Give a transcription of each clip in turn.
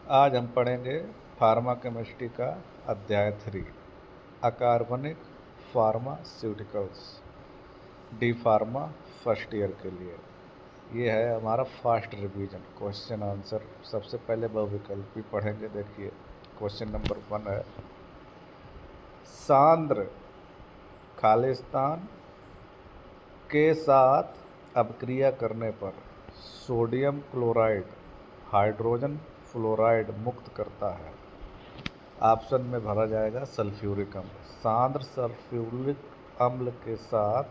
आज हम पढ़ेंगे फार्मा केमिस्ट्री का अध्याय 3 अकार्बनिक pharmaceuticals D pharma first year के लिए। ये है हमारा फास्ट रिवीजन क्वेश्चन आंसर। सबसे पहले बहुविकल्पी पढ़ेंगे। देखिए क्वेश्चन नंबर 1 है, सांद्र खालिस्तान के साथ अपक्रिया करने पर सोडियम क्लोराइड हाइड्रोजन फ्लोराइड मुक्त करता है। ऑप्शन में भरा जाएगा सल्फ्यूरिक अम्ल। सांद्र सल्फ्यूरिक अम्ल के साथ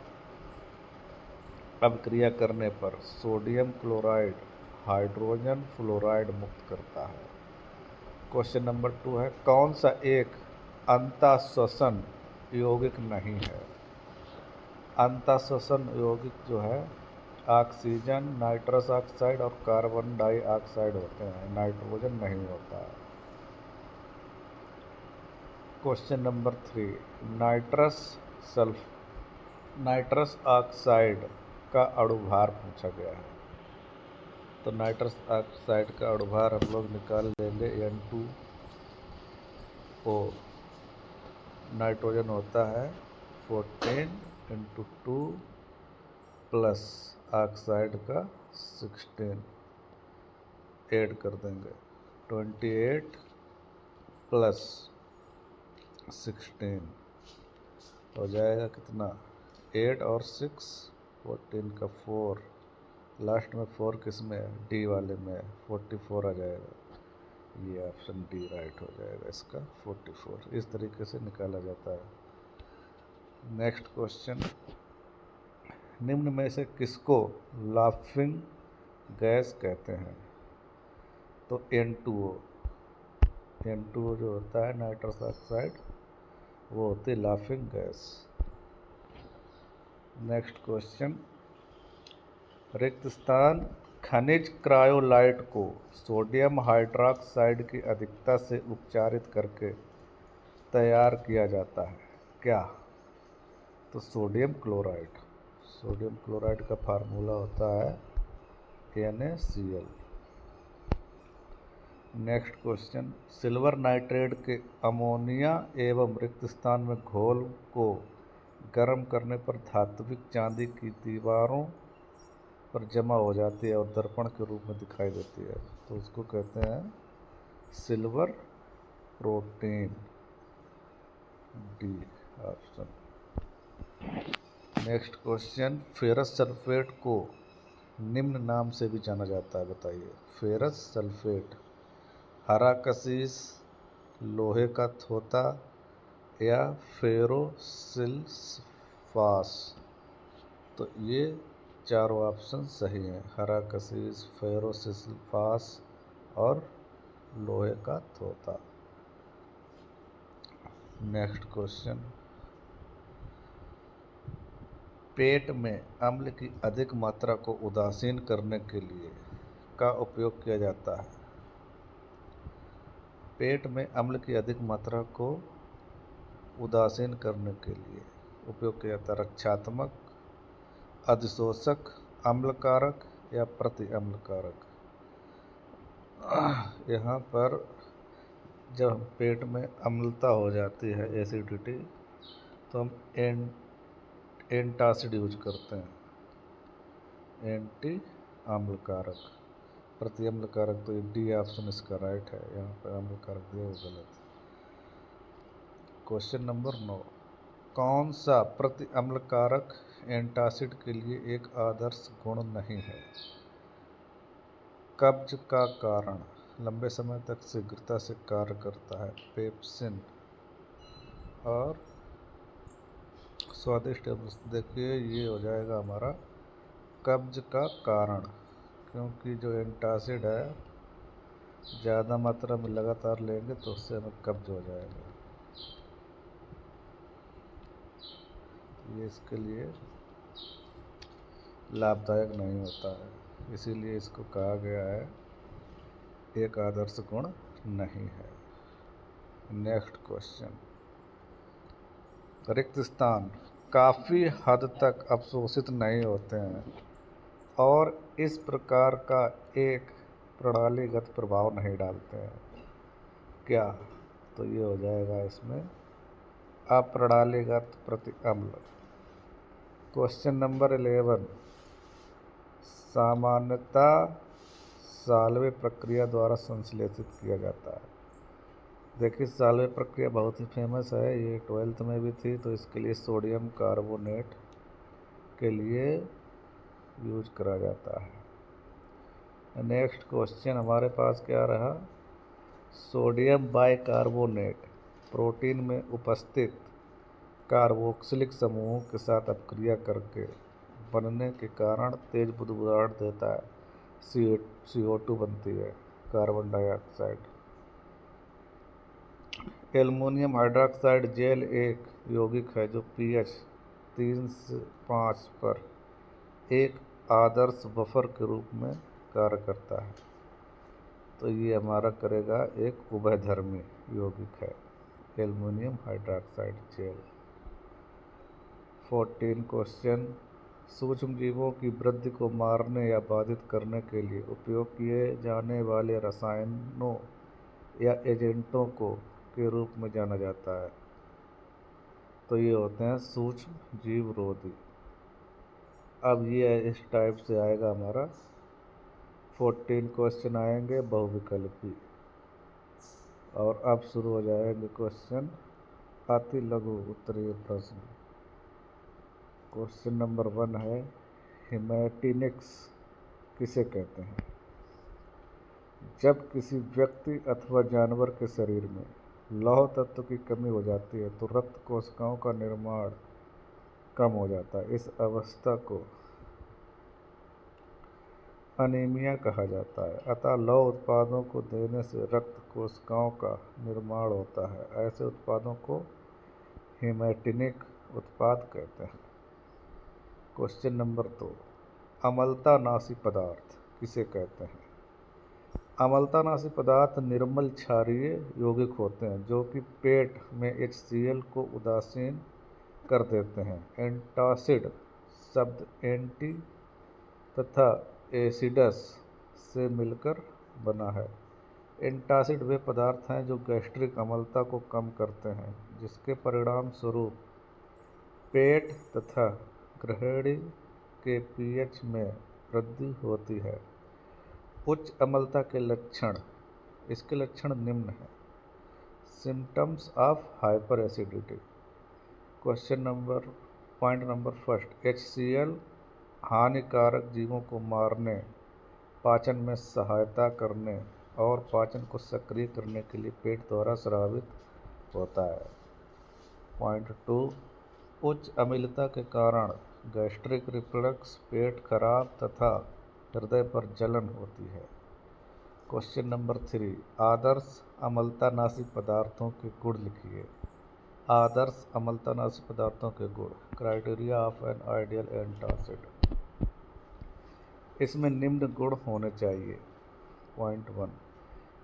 अपक्रिया करने पर सोडियम क्लोराइड हाइड्रोजन फ्लोराइड मुक्त करता है। क्वेश्चन नंबर 2 है, कौन सा एक अंतःश्वसन यौगिक नहीं है। अंतःश्वसन यौगिक जो है ऑक्सीजन, नाइट्रस ऑक्साइड और कार्बन डाइऑक्साइड होते हैं, नाइट्रोजन नहीं होता है। क्वेश्चन नंबर 3, नाइट्रस ऑक्साइड का अणुभार पूछा गया है। तो नाइट्रस ऑक्साइड का अणुभार हम लोग निकाल लेंगे N2O। नाइट्रोजन होता है 14 × 2 प्लस ऑक्साइड का 16 ऐड कर देंगे, 28 प्लस 16 हो जाएगा कितना, 8 और 6 14 का 4, लास्ट में 4 किस में है, डी वाले में, 44 आ जाएगा। ये ऑप्शन डी राइट हो जाएगा इसका, 44 इस तरीके से निकाला जाता है। नेक्स्ट क्वेश्चन, निम्न में से किसको लाफिंग गैस कहते हैं। तो N2O जो होता है नाइट्रस ऑक्साइड, वो होती है लाफिंग गैस। नेक्स्ट क्वेश्चन, रिक्त स्थान खनिज क्रायोलाइट को सोडियम हाइड्रॉक्साइड की अधिकता से उपचारित करके तैयार किया जाता है, क्या। तो सोडियम क्लोराइड का फार्मूला होता है NaCl। Next question, silver nitrate के अमोनिया एवं रिक्त स्थान में घोल को गर्म करने पर धात्विक चांदी की दीवारों पर जमा हो जाती है और दर्पण के रूप में दिखाई देती है, तो उसको कहते हैं silver protein, D option. Next question, ferrous sulphate को निम्न नाम से भी जाना जाता है, बताइए। फेरस सल्फेट, हरा कशीस, लोहे का थोता या फेरोसिल्फास। तो ये चारों ऑप्शन सही हैं, हरा कशीस, फेरोसिल्फास और लोहे का थोता। नेक्स्ट क्वेश्चन, पेट में अम्ल की अधिक मात्रा को उदासीन करने के लिए का उपयोग किया जाता है। पेट में अम्ल की अधिक मात्रा को उदासीन करने के लिए उपयोग किया जाता है रक्षात्मक, अधिशोषक, अम्लकारक या प्रति अम्लकारक। यहाँ पर जब पेट में अम्लता हो जाती है, एसिडिटी, तो हम एंटासिड यूज करते हैं, एंटी अम्लकारक। प्रति अम्लकारक तो डी ऑप्शन इसका राइट है, यहाँ पर अम्लकारक दिया वो गलत। क्वेश्चन नंबर 9, कौन सा प्रति अम्लकारक एंटासिड के लिए एक आदर्श गुण नहीं है। कब्ज का कारण, लंबे समय तक शीघ्रता से कार्य करता है, पेप्सिन। और स्वादिष्ट, देखिए ये हो जाएगा हमारा कब्ज का कारण, क्योंकि जो एंटासिड है ज़्यादा मात्रा में लगातार लेंगे तो उससे हमें कब्ज हो जाएगा, ये इसके लिए लाभदायक नहीं होता है, इसीलिए इसको कहा गया है एक आदर्श गुण नहीं है। नेक्स्ट क्वेश्चन, रिक्त स्थान काफ़ी हद तक अवशोषित नहीं होते हैं और इस प्रकार का एक प्रणालीगत प्रभाव नहीं डालते हैं। क्या? तो ये हो जाएगा इसमें अप्रणालीगत प्रतिअम्ल। क्वेश्चन नंबर 11, सामान्यतः साल्वे प्रक्रिया द्वारा संश्लेषित किया जाता है। देखिए, साल्वे प्रक्रिया बहुत ही फेमस है, ये 12th में भी थी, तो इसके लिए सोडियम कार्बोनेट के लिए यूज करा जाता है। नेक्स्ट क्वेश्चन हमारे पास क्या रहा? सोडियम बाइकार्बोनेट प्रोटीन में उपस्थित कार्बोक्सिलिक समूहों के साथ अपक्रिया करके बनने के कारण तेज बुदबुदाहट देता है, CO2 बनती है, carbon dioxide. Aluminium hydroxide gel एक यौगिक है जो pH 3 से 5 पर एक आदर्श बफर के रूप में कार्य करता है। तो ये हमारा करेगा एक उभयधर्मी यौगिक है, एल्युमिनियम हाइड्रॉक्साइड जेल। 14 क्वेश्चन, सूक्ष्म जीवों की वृद्धि को मारने या बाधित करने के लिए उपयोग किए जाने वाले रसायनों या एजेंटों को के रूप में जाना जाता है। तो ये होते हैं सूक्ष्म जीवरोधी। अब ये इस टाइप से आएगा हमारा 14 क्वेश्चन आएंगे बहुविकल्पी। और अब शुरू हो जाएंगे क्वेश्चन अति लघु उत्तरीय प्रश्न। क्वेश्चन नंबर 1 है, हेमेटिनिक्स किसे कहते हैं? जब किसी व्यक्ति अथवा जानवर के शरीर में लौह तत्व की कमी हो जाती है तो रक्त कोशिकाओं का निर्माण कम हो जाता है। इस अवस्था को अनीमिया कहा जाता है। अतः लौह उत्पादों को देने से रक्त कोशिकाओं का निर्माण होता है। ऐसे उत्पादों को हेमेटिनिक उत्पाद कहते हैं। क्वेश्चन नंबर 2, अम्लतानाशी पदार्थ किसे कहते हैं? अम्लतानाशी पदार्थ निर्मल क्षारीय यौगिक होते हैं जो कि पेट में HCl को उदासीन कर देते हैं। एंटासिड शब्द एंटी तथा एसिडस से मिलकर बना है। एंटासिड वे पदार्थ हैं जो गैस्ट्रिक अम्लता को कम करते हैं, जिसके परिणाम स्वरूप पेट तथा ग्रहणी के pH में वृद्धि होती है। उच्च अम्लता के लक्षण, इसके लक्षण निम्न हैं। Symptoms of hyper acidity. Question number point number first, HCl हानिकारक जीवों को मारने, पाचन में सहायता करने और पाचन को सक्रिय करने के लिए पेट द्वारा स्रावित होता है। पॉइंट 2, उच्च अम्लता के कारण गैस्ट्रिक रिफ्लक्स, पेट खराब तथा हृदय पर जलन होती है। क्वेश्चन नंबर 3, आदर्श अम्लतानाशी पदार्थों के गुण लिखिए। आदर्श अम्लतानाशी पदार्थों के गुण, criteria of an ideal antacid. इसमें निम्न गुण होने चाहिए। पॉइंट 1,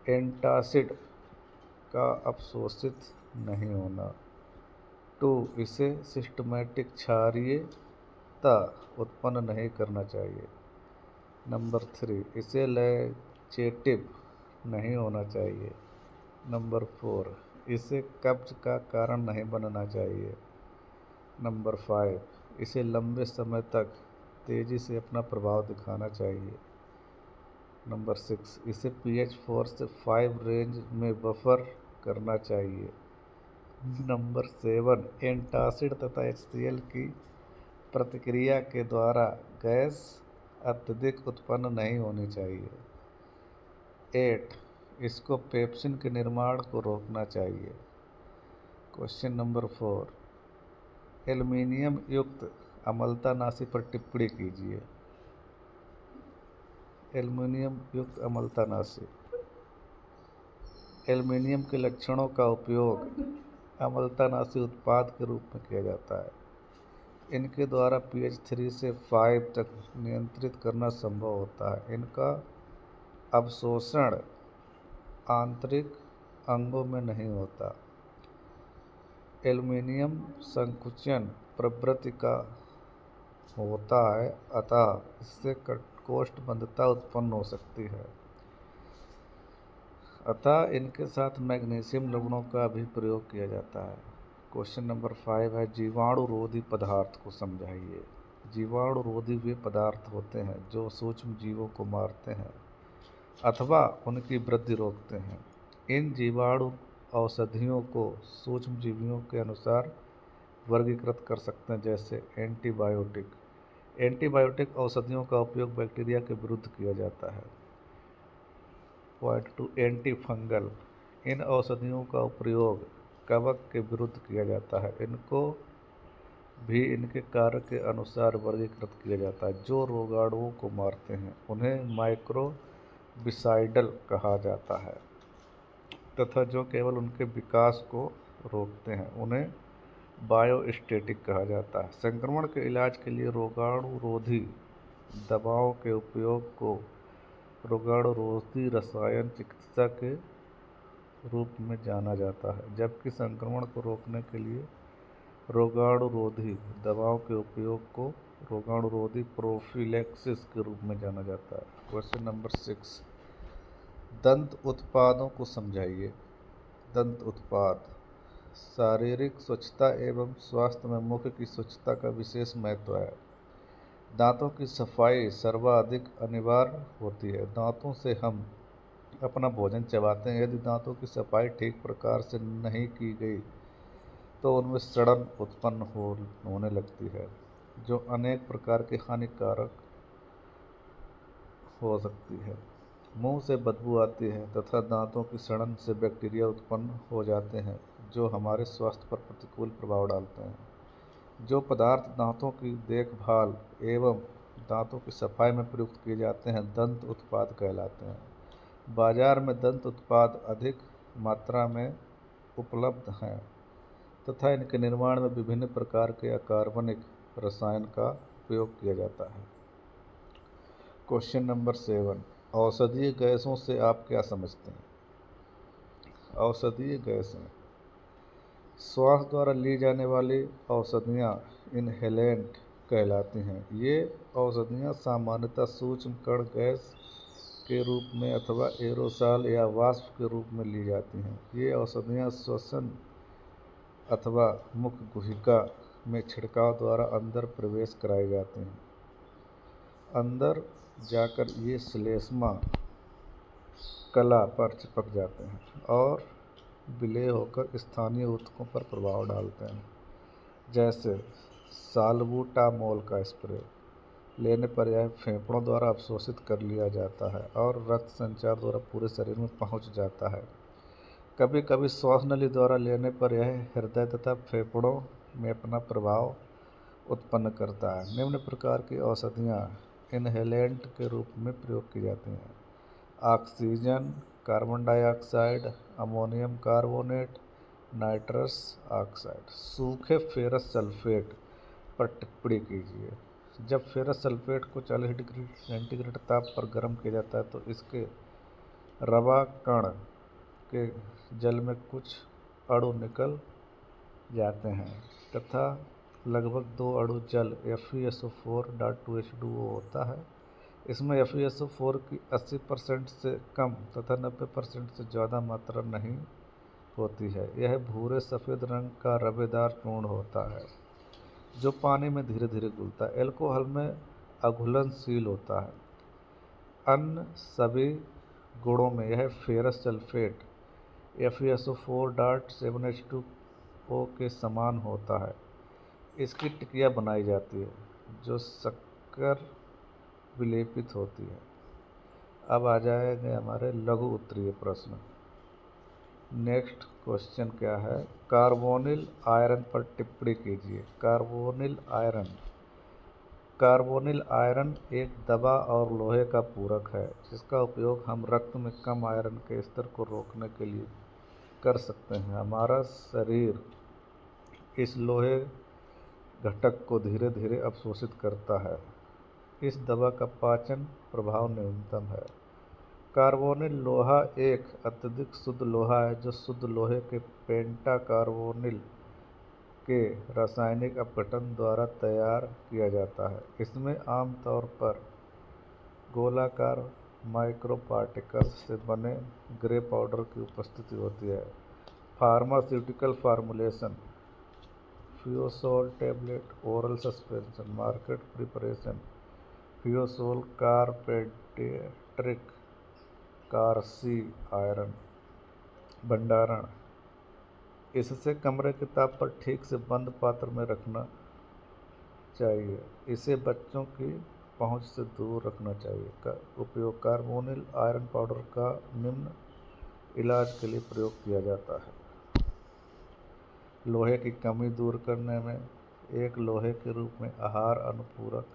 एंटासिड का अवशोषित नहीं होना। 2, इसे सिस्टमैटिक क्षारीयता उत्पन्न नहीं करना चाहिए। नंबर 3, इसे लैचेटिव नहीं होना चाहिए। नंबर 4, इसे कब्ज का कारण नहीं बनना चाहिए। नंबर 5, इसे लंबे समय तक तेजी से अपना प्रभाव दिखाना चाहिए। नंबर 6, इसे pH 4 से 5 रेंज में बफर करना चाहिए। नंबर 7, एंटासिड तथा HCl की प्रतिक्रिया के द्वारा गैस अत्यधिक उत्पन्न नहीं होनी चाहिए। 8, इसको पेप्सिन के निर्माण को रोकना चाहिए। क्वेश्चन नंबर 4, एल्युमिनियम युक्त अम्लतानाशी पर टिप्पणी कीजिए। एल्युमिनियम युक्त अम्लतानाशी। एल्युमिनियम के लक्षणों का उपयोग अम्लतानाशी उत्पाद के रूप में किया जाता है। इनके द्वारा pH 3 से 5 तक नियंत्रित करना संभव होता है। इनका अवशोषण आंतरिक अंगों में नहीं होता। एल्युमिनियम संकुचन प्रवृत्ति का होता है, अतः इससे कोष्ठबंधता उत्पन्न हो सकती है। अतः इनके साथ मैग्नीशियम लवणों का भी प्रयोग किया जाता है। क्वेश्चन नंबर 5 है, जीवाणुरोधी पदार्थ को समझाइए। जीवाणुरोधी वे पदार्थ होते हैं जो सूक्ष्म जीवों को मारते हैं अथवा उनकी वृद्धि रोकते हैं। इन जीवाणु औषधियों को सूक्ष्म जीवियों के अनुसार वर्गीकृत कर सकते हैं, जैसे एंटीबायोटिक। एंटीबायोटिक औषधियों का उपयोग बैक्टीरिया के विरुद्ध किया जाता है। Point 2, anti fungal. इन औषधियों का प्रयोग कवक के विरुद्ध किया जाता है। इनको भी इनके कार्य के अनुसार वर्गीकृत किया जाता है। जो रोगाणुओं को मारते हैं उन्हें माइक्रोबिसाइडल कहा जाता है तथा जो केवल उनके विकास को रोकते हैं उन्हें बायोस्टेटिक कहा जाता है। संक्रमण के इलाज के लिए रोगाणुरोधी दवाओं के उपयोग को रोगाणुरोधी रसायन चिकित्सा के रूप में जाना जाता है, जबकि संक्रमण को रोकने के लिए रोगाणुरोधी दवाओं के उपयोग को रोगाणुरोधी प्रोफिलैक्सिस के रूप में जाना जाता है। क्वेश्चन नंबर 6, दंत उत्पादों को समझाइए। दंत उत्पाद शारीरिक स्वच्छता एवं स्वास्थ्य में मुख की स्वच्छता का विशेष महत्व है। दांतों की सफाई सर्वाधिक अनिवार्य होती है। दांतों से हम अपना भोजन चबाते हैं। यदि दांतों की सफाई ठीक प्रकार से नहीं की गई तो उनमें सड़न उत्पन्न होने लगती है, जो अनेक प्रकार के हानिकारक हो सकती है। मुंह से बदबू आती है तथा दांतों की सड़न से बैक्टीरिया उत्पन्न हो जाते हैं, जो हमारे स्वास्थ्य पर प्रतिकूल प्रभाव डालते हैं। जो पदार्थ दांतों की देखभाल एवं दांतों की सफाई में प्रयुक्त किए जाते हैं, दंत उत्पाद कहलाते हैं। बाजार में दंत उत्पाद अधिक मात्रा में उपलब्ध हैं तथा इनके निर्माण में विभिन्न प्रकार के अकार्बनिक रसायन का उपयोग किया जाता है। क्वेश्चन नंबर 7, औषधीय गैसों से आप क्या समझते हैं? औषधीय गैसें श्वास द्वारा ली जाने वाली औषधियाँ इनहेलेंट कहलाती हैं। ये औषधियाँ सामान्यतः सूक्ष्म कण गैस के रूप में अथवा एरोसॉल या वाष्प के रूप में ली जाती हैं। ये औषधियाँ श्वसन अथवा मुख गुहिका में छिड़काव द्वारा अंदर प्रवेश कराई जाती हैं। अंदर जाकर ये श्लेष्मा कला पर चिपक जाते हैं और विलेय होकर स्थानीय ऊतकों पर प्रभाव डालते हैं। जैसे साल्बुटामोल का स्प्रे लेने पर यह फेफड़ों द्वारा अवशोषित कर लिया जाता है और रक्त संचार द्वारा पूरे शरीर में पहुंच जाता है। कभी कभी श्वास नली द्वारा लेने पर यह हृदय तथा फेफड़ों में अपना प्रभाव उत्पन्न करता है। निम्न प्रकार की औषधियाँ इनहेलेंट के रूप में प्रयोग की जाती हैं। Oxygen, carbon dioxide, ammonium carbonate, nitrous oxide. सूखे फेरस सल्फेट पर टिप्पणी कीजिए। जब फेरस सल्फेट को 40 डिग्री सेंटीग्रेड ताप पर गर्म किया जाता है तो इसके रवा कण के जल में कुछ अणु निकल जाते हैं तथा लगभग 2 अणु जल FeSO4.2H2O होता है। इसमें FeSO4 की 80% से कम तथा 90% से ज़्यादा मात्रा नहीं होती है। यह भूरे सफ़ेद रंग का रवेदार चूर्ण होता है जो पानी में धीरे धीरे घुलता है। एल्कोहल में अघुलनशील होता है। अन्य सभी गुणों में यह फेरस सल्फेट FeSO4.7H2O के समान होता है। इसकी टिकिया बनाई जाती है जो शक्कर विलेपित होती है। अब आ जाएंगे हमारे लघु उत्तरीय प्रश्न। नेक्स्ट क्वेश्चन क्या है? कार्बोनिल आयरन पर टिप्पणी कीजिए। Carbonyl iron. कार्बोनिल आयरन एक दवा और लोहे का पूरक है जिसका उपयोग हम रक्त में कम आयरन के स्तर को रोकने के लिए कर सकते हैं। हमारा शरीर इस लोहे घटक को धीरे धीरे अवशोषित करता है। इस दवा का पाचन प्रभाव न्यूनतम है। कार्बोनिल लोहा एक अत्यधिक शुद्ध लोहा है जो शुद्ध लोहे के पेंटाकार्बोनिल के रासायनिक अपघटन द्वारा तैयार किया जाता है। इसमें आमतौर पर गोलाकार माइक्रो पार्टिकल्स से बने ग्रे पाउडर की उपस्थिति होती है। फार्मास्यूटिकल फार्मूलेशन, फ्यूसोल tablet, oral suspension, market preparation, फ्यूसोल कारपेडिट्रिक, कारसी आयरन, भंडारण। इससे कमरे के ताप पर ठीक से बंद पात्र में रखना चाहिए। इसे बच्चों की पहुंच से दूर रखना चाहिए। का उपयोग, कार्बोनिल आयरन पाउडर का निम्न इलाज के लिए प्रयोग किया जाता है। लोहे की कमी दूर करने में एक लोहे के रूप में आहार अनुपूरक।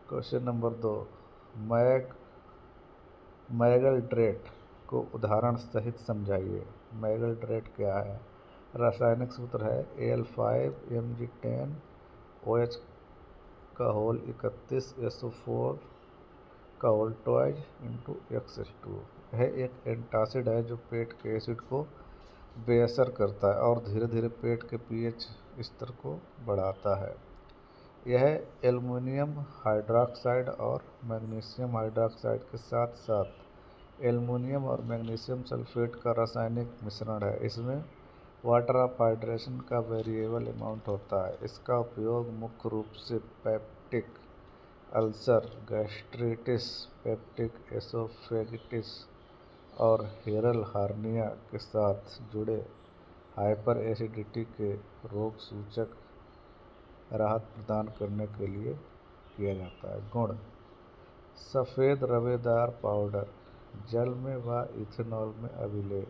क्वेश्चन नंबर 2, मैगल्ड्रेट को उदाहरण सहित समझाइए। मैगल्ड्रेट क्या है? रासायनिक सूत्र है Al5Mg10OH का होल 31 SO4 का होल ट्वाइस इंटू X2। यह एक एंटासिड है जो पेट के एसिड को बेअसर करता है और धीरे धीरे पेट के pH स्तर को बढ़ाता है। यह एल्युमिनियम हाइड्रॉक्साइड और मैग्नीशियम हाइड्रॉक्साइड के साथ साथ एल्युमिनियम और मैग्नीशियम सल्फेट का रासायनिक मिश्रण है। इसमें वाटर ऑफ हाइड्रेशन का वेरिएबल अमाउंट होता है। इसका उपयोग मुख्य रूप से पेप्टिक अल्सर, गैस्ट्रिटिस, पेप्टिक एसोफेगिटिस और हेरल हार्निया के साथ जुड़े हाइपर एसिडिटी के रोग सूचक राहत प्रदान करने के लिए किया जाता है। गुण, सफ़ेद रवेदार पाउडर, जल में व इथेनॉल में अविलेय,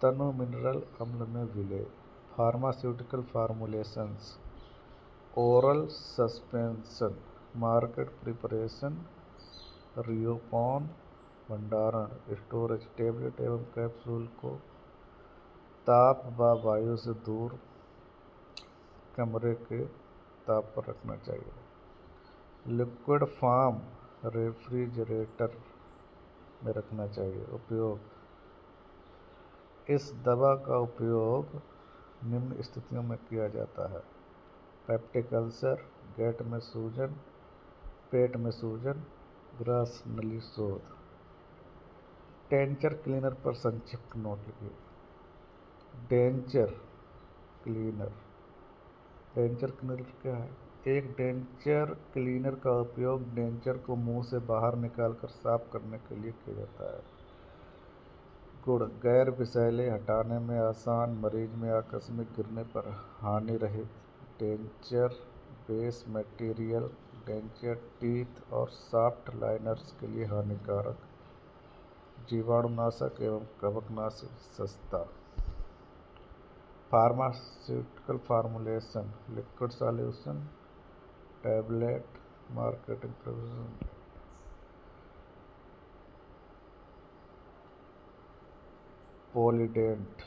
तनु मिनरल अम्ल में विलेय। Pharmaceutical formulations, oral suspension, market preparation, रियोपॉन, भंडारण, स्टोरेज, टेबलेट एवं कैप्सूल को ताप व वायु से दूर कमरे के ताप पर रखना चाहिए। लिक्विड फॉर्म रेफ्रिजरेटर में रखना चाहिए। उपयोग, इस दवा का उपयोग निम्न स्थितियों में किया जाता है: पेप्टिक अल्सर, पेट में सूजन, ग्रास नली शोथ। डेंचर क्लीनर पर संक्षिप्त नोट लिखिए। डेंचर क्लीनर क्या है? एक डेंचर क्लीनर का उपयोग डेंचर को मुंह से बाहर निकालकर साफ करने के लिए किया जाता है। गुण, गैर विषैले, हटाने में आसान, मरीज में आकस्मिक गिरने पर हानि रहित। Denture base material denture teeth और सॉफ्ट लाइनर्स के लिए हानिकारक, जीवाणुनाशक एवं कवकनाशी, सस्ता। Pharmaceutical formulation, liquid solution, tablet, marketing preparation. Polident,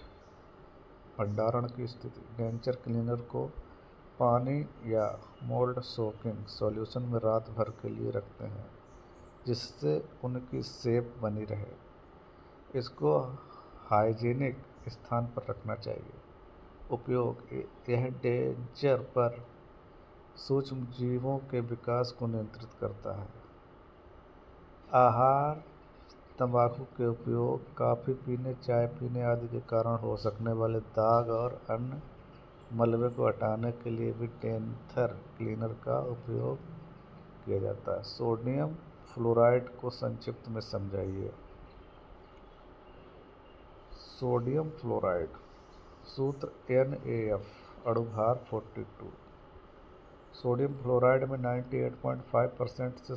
भंडारण की स्थिति, डेंचर क्लीनर को पानी या मोल्ड सोकिंग सॉल्यूशन में रात भर के लिए रखते हैं जिससे उनकी शेप बनी रहे। इसको हाइजीनिक स्थान पर रखना चाहिए। उपयोग, यह डेंचर पर सूक्ष्म जीवों के विकास को नियंत्रित करता है। आहार, तंबाकू के उपयोग, कॉफ़ी पीने, चाय पीने आदि के कारण हो सकने वाले दाग और अन्य मलबे को हटाने के लिए भी डेंचर क्लीनर का उपयोग किया जाता है। सोडियम फ्लोराइड को संक्षिप्त में समझाइए। सोडियम फ्लोराइड, सूत्र NaF, अणुभार 42। सोडियम फ्लोराइड में 98.5% से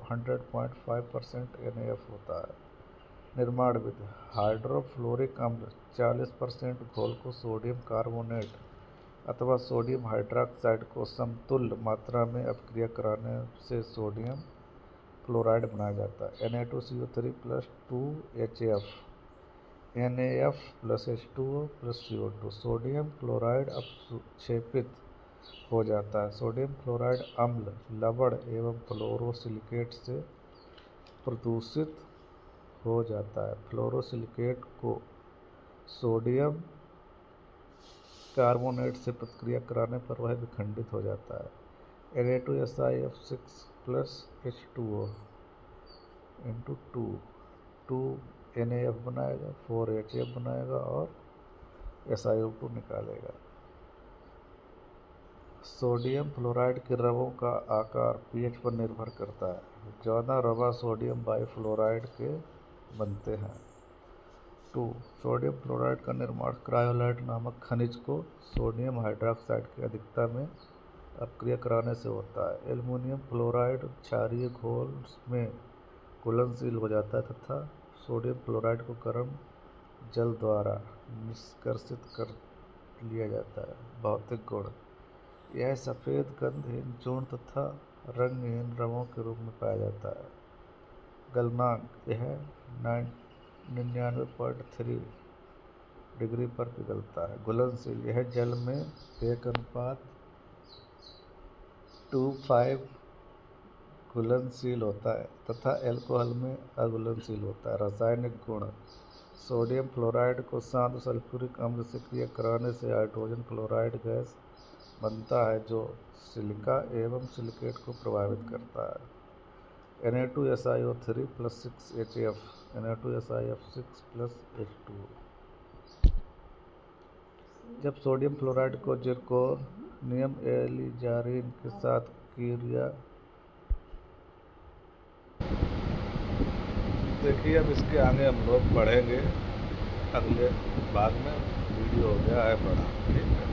100% NaF होता है। निर्माण विधि, हाइड्रोफ्लोरिक अम्ल 40% घोल को सोडियम कार्बोनेट अथवा सोडियम हाइड्रॉक्साइड को समतुल्य मात्रा में अपक्रिया कराने से सोडियम फ्लोराइड बनाया जाता है। Na2CO3 + 2HF, NaF + H2O + CO2। Sodium chloride अपक्षेपित हो जाता है। सोडियम क्लोराइड अम्ल, लवण एवं फ्लोरोसिलिकेट से प्रदूषित हो जाता है। फ्लोरोसिलिकेट को सोडियम कार्बोनेट से प्रतिक्रिया कराने पर वह विखंडित हो जाता है। Na2SiF6 + H2O into two, to NaF बनाएगा, 4 HF बनाएगा और SiO2 निकालेगा। सोडियम फ्लोराइड के रवों का आकार pH पर निर्भर करता है। ज़्यादा रवा सोडियम बाइफ्लोराइड के बनते हैं। 2. सोडियम फ्लोराइड का निर्माण क्रायोलाइट नामक खनिज को सोडियम हाइड्रॉक्साइड की अधिकता में अपक्रिया कराने से होता है। एल्युमिनियम फ्लोराइड क्षारीय घोल में घुलनशील हो जाता है तथा सोडियम फ्लोराइड को गर्म जल द्वारा निष्कर्षित कर लिया जाता है। भौतिक गुण: यह सफ़ेद गंधहीन चूर्ण तथा रंगहीन रवों के रूप में पाया जाता है। गलनांक: यह 99.3 डिग्री पर पिघलता है। घुलनशील: यह जल में 1:25 घुलनशील होता है तथा अल्कोहल में अघुलनशील होता है। रासायनिक गुण: सोडियम फ्लोराइड को शांत सल्फ्यूरिक अम्ल से क्रिया कराने से हाइड्रोजन फ्लोराइड गैस बनता है जो सिलिका एवं सिलिकेट को प्रभावित करता है। Na2SiO3 + 6HF, Na2SiF6 + H2O। जब सोडियम फ्लोराइड को जिरकोनियम एलिजारिन के साथ क्रिया, देखिए अब इसके आगे हम लोग पढ़ेंगे अगले भाग में। वीडियो हो गया है बड़ा, ठीक है।